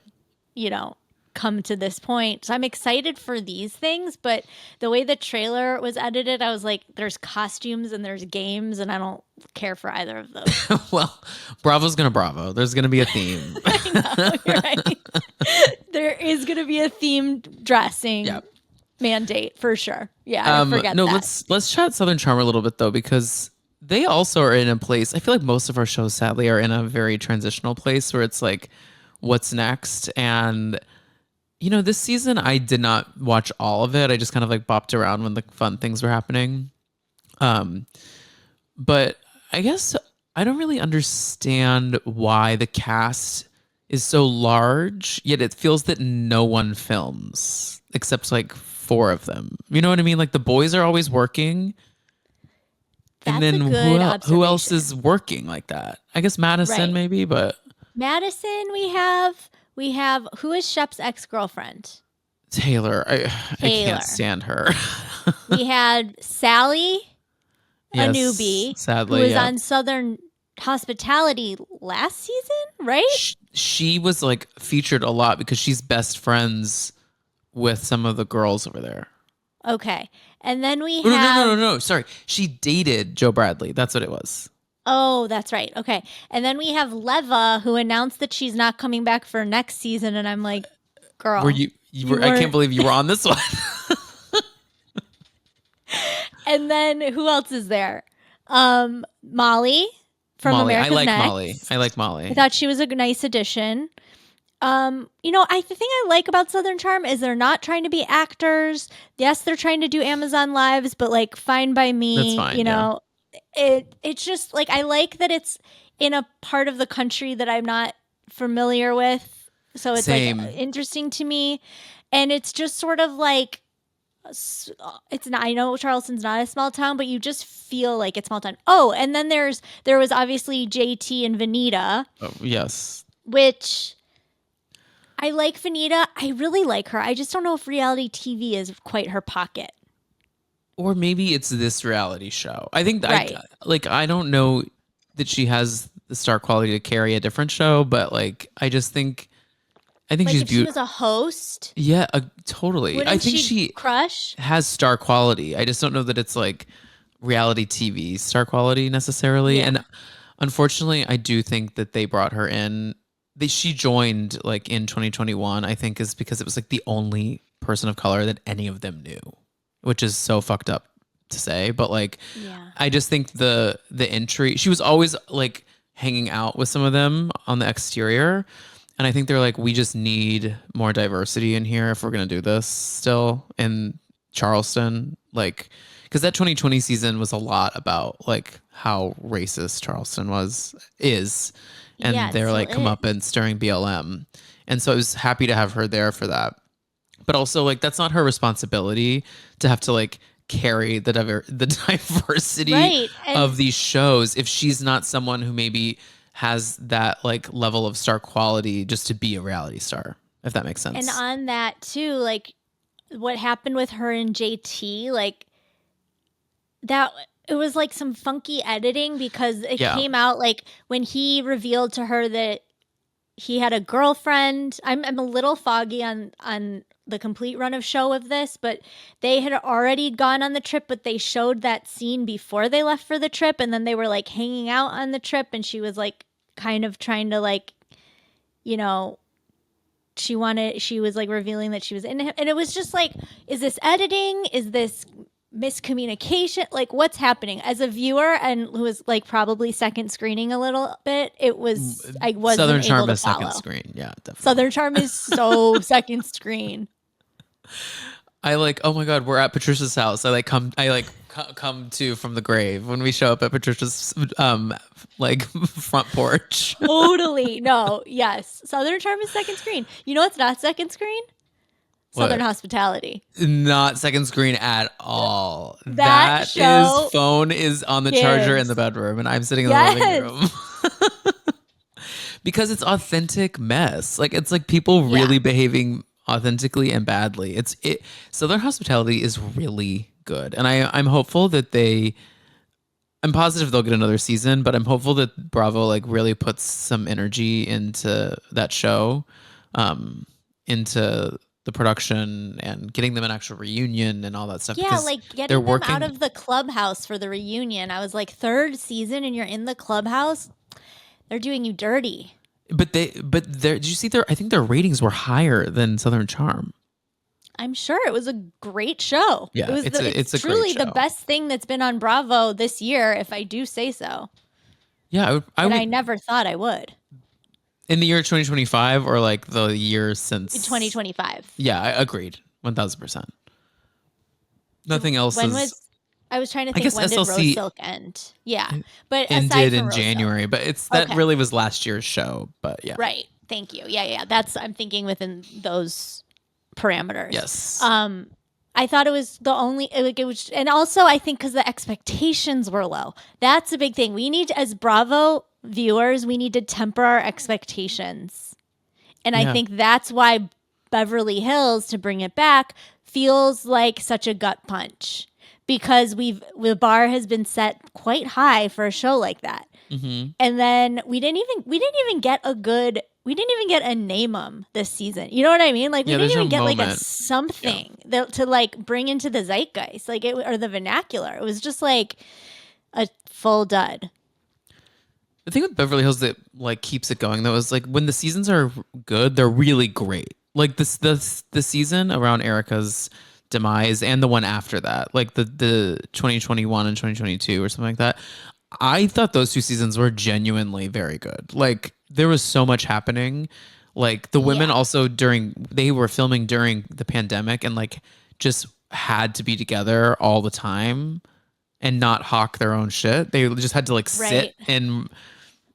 you know, come to this point. So I'm excited for these things, but the way the trailer was edited, I was like, there's costumes and there's games, and I don't care for either of those. Well, Bravo's gonna Bravo. There's gonna be a theme. I know, you're right. There is going to be a themed dressing Yep. mandate for sure. Yeah, I forget No, that. let's chat Southern Charm a little bit though, because they also are in a place. I feel like most of our shows, sadly, are in a very transitional place where it's like, what's next? And this season I did not watch all of it. I just kind of like bopped around when the fun things were happening. Um, but I guess I don't really understand why the cast is so large, yet it feels that no one films except like four of them. You know what I mean? Like the boys are always working, and That's a then who good who else is observation. working like that? I guess Madison Right. maybe, but Madison, we have who is Shep's ex-girlfriend? Taylor, I can't Taylor. stand her. We had Sally, a Yes, newbie who sadly, was yeah. on Southern Hospitality last season, right? She was like featured a lot because she's best friends with some of the girls over there. Okay. And then we Oh, no, no, no, no, have no. Sorry. She dated Joe Bradley. That's what it was. oh, that's right. Okay. And then we have Leva who announced that she's not coming back for next season, and I'm like, Were girl, you you were I can't weren't believe you were on this one. And then who else is there? Molly from Molly. I America's like Molly. I like Next. I Molly. thought she was a nice addition. The thing I like about Southern Charm is they're not trying to be actors. Yes, they're trying to do Amazon Lives, but like fine by That's me, fine. Yeah. it's just like I like that it's in a part of the country that I'm not familiar with. So it's like Same. interesting to me. And it's just sort of like it's not, I know Charleston's not a small town, but you just feel like it's small town. Oh, and then there was obviously JT and Vanita, Oh, yes. which I like Vanita. I really like her. I just don't know if reality TV is quite her pocket. Or maybe it's this reality show. I think Right. I don't know that she has the star quality to carry a different show, but like I think Like she's if she beautiful. was a host, Yeah, totally. I wouldn't think she she crush? has star quality. I just don't know that it's like reality TV star quality necessarily. Yeah. And unfortunately, I do think that they brought her in. She joined like in 2021, I think, is because it was like the only person of color that any of them knew, which is so fucked up to say. But like, Yeah. I just think the entry, she was always like hanging out with some of them on the exterior. And I think they're like, we just need more diversity in here if we're gonna do this still in Charleston. Like, because that 2020 season was a lot about like how racist Charleston is, Yeah, and it they're still like is. comeuppance during BLM, and so I was happy to have her there for that. But also, like, that's not her responsibility to have to like carry the diversity Right. of And these shows if she's not someone who maybe has that like level of star quality just to be a reality star, if that makes and sense. on that too, like what happened with her and JT, like that it was like some funky editing because it Yeah. came out like when he revealed to her that he had a girlfriend. I'm a little foggy on the complete run of show of this, but they had already gone on the trip, but they showed that scene before they left for the trip, and then they were like hanging out on the trip, and she was like kind of trying to like, you know, she was like revealing that she was in him, and it was just like, is this editing? Is this miscommunication? Like what's happening? As a viewer and who was like probably second screening a little bit, I Southern wasn't able Charm to is second follow. screen. Yeah, definitely. Southern Charm is so second screen. I like, oh my God, we're at Patricia's house. Come to from the grave when we show up at Patricia's like front porch. Totally. No, yes. Southern Charm is second screen. You know what's not second screen? Southern What? Hospitality. Not second screen at all. That That is show phone is on the charger in the gives. bedroom, and I'm sitting in the living Yes. room. Because it's authentic mess. Like it's like people Yeah. really behaving authentically and badly. Southern Hospitality is really good, and I'm hopeful that I'm positive they'll get another season, but I'm hopeful that Bravo like really puts some energy into that show, into the production and getting them an actual reunion and all that stuff Yeah, because like they're getting them out working. of the clubhouse for the reunion. I was like, third season and you're in the clubhouse? They're doing you dirty. Did you see their? I think their ratings were higher than Southern Charm. I'm sure it was a great show. Yeah, It's it's a great truly the show. best thing that's been on Bravo this year, if I do say so. Yeah, I And I would never thought I would. in the year 2025 or like the year In since. 2025. Yeah, I agreed 1000%. Nothing else When is. was I was trying to I think guess when did Rose SLC Silk end? Yeah. But aside ended from in Rose Silk. January, but it's that Okay. really was last year's show. But yeah, Right. Thank you. Yeah, yeah. That's I'm thinking within those parameters. yes, I thought it was the only like it was, and also I think because the expectations were low. That's a big thing. We need as Bravo viewers, we need to temper our expectations, and I yeah. think that's why Beverly Hills, to bring it back, feels like such a gut punch because the bar has been set quite high for a show like that. Hmm. And then we didn't even get a name 'em this season. You know what I mean? Like we Yeah, didn't there's no even get like a moment. Yeah, something to like bring into the zeitgeist, like it or the vernacular. It was just like a full dud. the thing with Beverly Hills that like keeps it going though is like when the seasons are good, they're really great. Like this the season around Erica's demise and the one after that, like the 2021 and 2022 or something like that. I thought those two seasons were genuinely very good. Like there was so much happening. Like the women Yeah. also they were filming during the pandemic and like just had to be together all the time and not hawk their own shit. They just had to like sit Right. in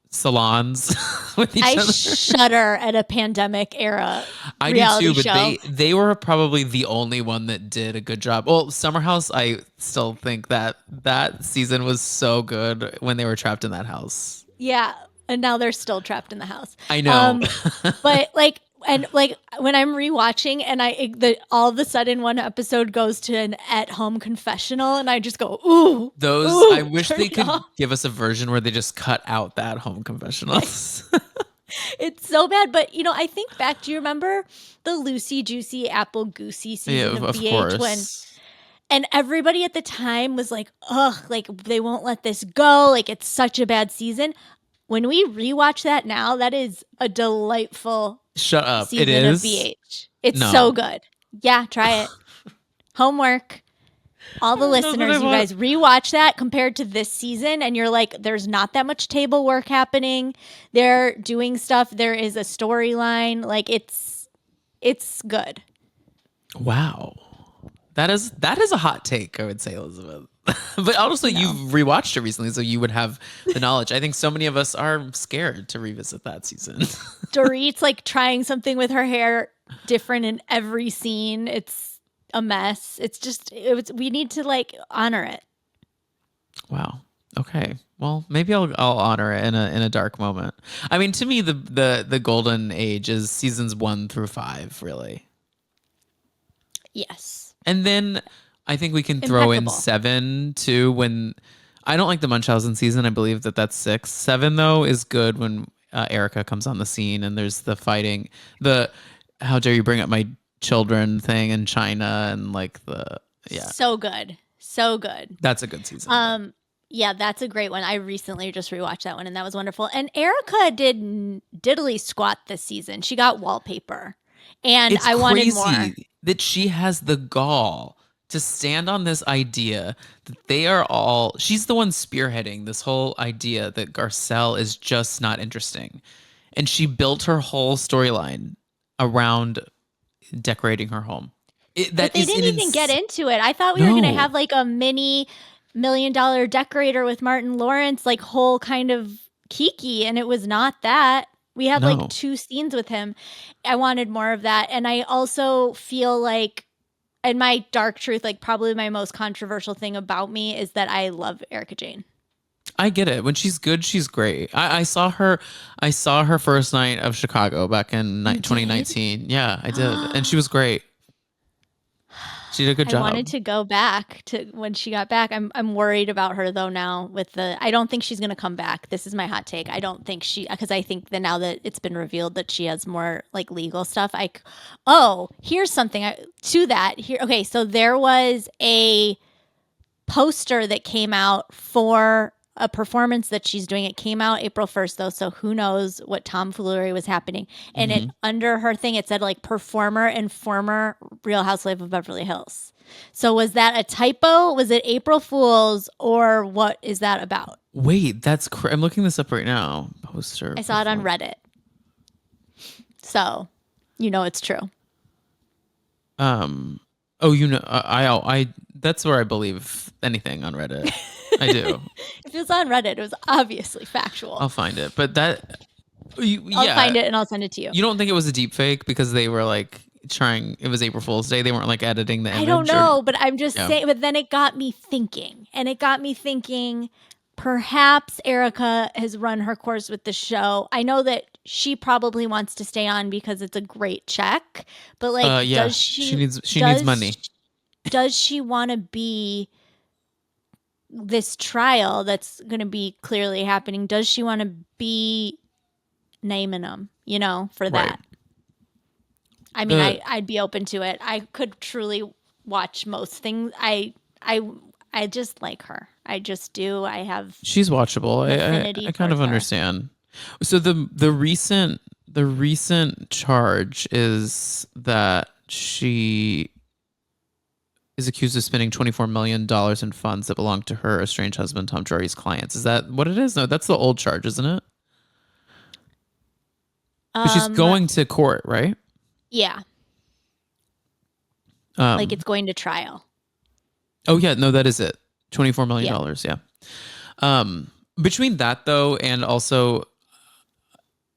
salons with each I other. shudder at a pandemic era I do too, reality but show. they were probably the only one that did a good job. Well, Summer House, I still think that that season was so good when they were trapped in that house. Yeah. And now they're still trapped in the house. I know. But like, and like when I'm rewatching and all of a sudden one episode goes to an at home confessional and I just go, ooh, Those I ooh, wish turn they it could off. give us a version where they just cut out that home confessionals. It's so bad. But I think back, do you remember the Lucy Juicy Apple Goosey Yeah, season of of BH when course. and everybody at the time was like, ugh, like they won't let this go. Like it's such a bad season. When we rewatch that now, that is a delightful Shut up. It season of is? BH. It's so No. good. Yeah, try it. Homework. All I the don't know that I listeners, you want. guys rewatch that compared to this season, and you're like, there's not that much table work happening. They're doing stuff. There is a storyline. Like it's good. Wow. That is a hot take, I would say, Elizabeth. But also, I know. you've rewatched it recently, so you would have the knowledge. I think so many of us are scared to revisit that season. Dorit's like trying something with her hair different in every scene. It's a mess. We need to like honor it. Wow. Okay. Well, maybe I'll honor it in a dark moment. I mean, to me, the golden age is seasons 1 through 5, really. Yes. And then I think we can throw in Impeccable. 7 too. When I don't like the Munchausen season, I believe that that's 6. 7 though is good when Erica comes on the scene and there's the fighting, the how dare you bring up my children thing in China and like the yeah, So good. So good. that's a good season. Yeah, that's a great one. I recently just rewatched that one and that was wonderful. And Erica did diddly squat this season. She got wallpaper. And It's I wanted more. crazy that she has the gall to stand on this idea that they are all. She's the one spearheading this whole idea that Garcelle is just not interesting. And she built her whole storyline around decorating her home. But That they is an didn't even get into it. I thought we were going to no, have like a mini $1 million decorator with Martin Lawrence, like whole kind of Kiki, and it was not that. We have like no. 2 scenes with him. I wanted more of that. And I also feel like, and my dark truth, like probably my most controversial thing about me is that I love Erica Jane. I get it. When she's good, she's great. I saw her. I saw her first night of Chicago back in You did? 2019. Yeah, I did, and she was great. She did a good I wanted job. to go back to when she got back. I'm worried about her though now with I don't think she's going to come back. This is my hot take. I don't think because I think that now that it's been revealed that she has more like legal stuff. Here's something to that. Here okay, so there was a poster that came out for a performance that she's doing. It came out April 1st though, so who knows what tomfoolery was happening. And it Hmm. under her thing it said like performer and former Real Housewife of Beverly Hills. So was that a typo? Was it April Fool's or what is that about? Wait, I'm looking this up right now. Poster. I saw it on Perform. Reddit. So, it's true. Oh, I. That's where I believe anything on Reddit. I do. If it was on Reddit, it was obviously factual. I'll find it. But I'll yeah, find it and I'll send it to you. you don't think it was a deep fake because they were like trying. It was April Fool's Day. They weren't like editing the I don't image. Or, know, but I'm just yeah. saying. But then it got me thinking, and it got me thinking. Perhaps Erica has run her course with the show. I know that she probably wants to stay on because it's a great check, but like, Yeah. does She she? needs money. Does she want to be this trial that's going to be clearly happening? Does she want to be naming them? For Right. that. I mean, The I'd be open to it. I could truly watch most things. I just like her. I just do. I have She's watchable. an affinity I kind of towards her. understand. So the recent charge is that she is accused of spending $24 million in funds that belong to her estranged husband, Tom Drury's clients. Is that what it is? No, that's the old charge, isn't it? But she's Um, going to court, right? yeah, like Um, it's going to trial. oh yeah, no, that is it. Yeah, $24 million. Yeah. Between that though, and also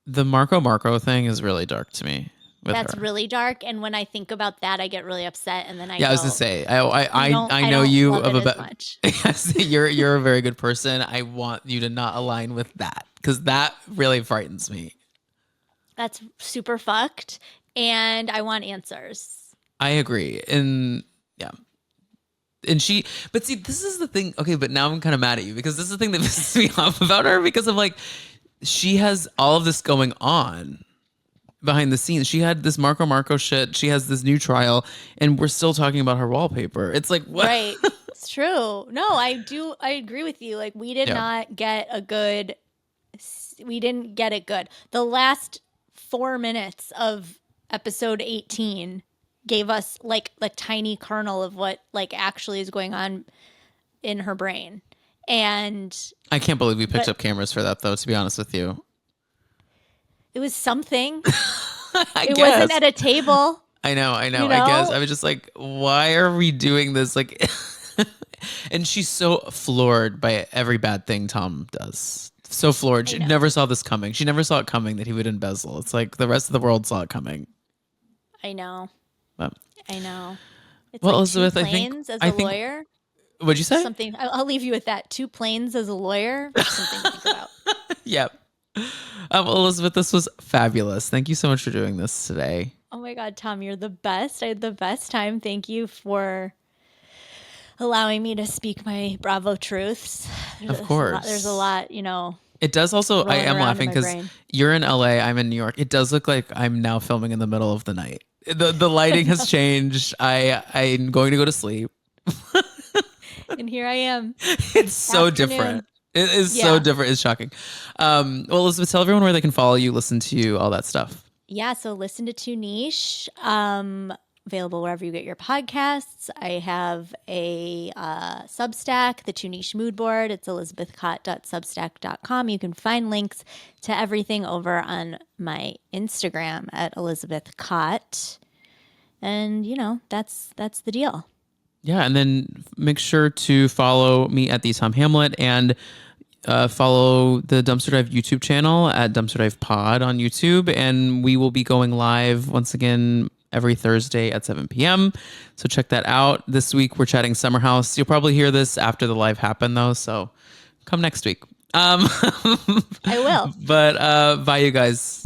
the Marco thing is really dark to me with that's her. really dark. And when I think about that, I get really upset, and then I Yeah, I was gonna go, say, I I know don't you love of it a as much. yes, you're a very good person. I want you to not align with that because that really frightens me. That's super fucked, and I want answers. I agree, and yeah, and she, but see, this is the thing. Okay, but now I'm kind of mad at you because this is the thing that pisses me off about her because of like she has all of this going on behind the scenes. She had this Marco shit. She has this new trial, and we're still talking about her wallpaper. It's like what? Right. It's true. No, I do. I agree with you. Like, we did Yeah. not get a good, we didn't get it good. The last 4 minutes of episode 18 gave us like a tiny kernel of what like actually is going on in her brain. And, I can't believe we picked but up cameras for that, though. To be honest with you, it was something. I It wasn't guess at a table, I know. I you know. I guess know? I was just like, why are we doing this? Like, and she's so floored by every bad thing Tom does. So floored. I She know. never saw this coming. She never saw it coming that he would embezzle. It's like the rest of the world saw it coming. I know. But I know. It's well, like two Elizabeth, planes as I a think. lawyer. What'd you say? Something, I'll leave you with that. Two planes as a lawyer. Something to think about. Yep. Well, Elizabeth, this was fabulous. Thank you so much for doing this today. Oh my God, Tom, you're the best. I had the best time. Thank you for allowing me to speak my Bravo truths. Of There's a course. lot, you know, It does also, I rolling am around in laughing my because brain. you're in LA, I'm in New York. It does look like I'm now filming in the middle of the night. The I lighting has know. changed. I'm going to go to sleep. And here I am. It's It's so different. afternoon. It is so Yeah. different. It's shocking. Well, Elizabeth, tell everyone where they can follow you, listen to you, all that stuff. Yeah. So listen to Too Niche. Available wherever you get your podcasts. I have a Substack, the Too Niche Mood Board. It's elizabethkott.substack.com. You can find links to everything over on my Instagram at Elizabeth Kott. And you know, that's the deal. Yeah, and then make sure to follow me at the Tom Hamlet and follow the Dumpster Dive YouTube channel at Dumpster Dive Pod on YouTube. And we will be going live once again every Thursday at 7 p.m. So check that out. This week we're chatting Summer House. You'll probably hear this after the live happened though. So come next week. I will. But bye, you guys.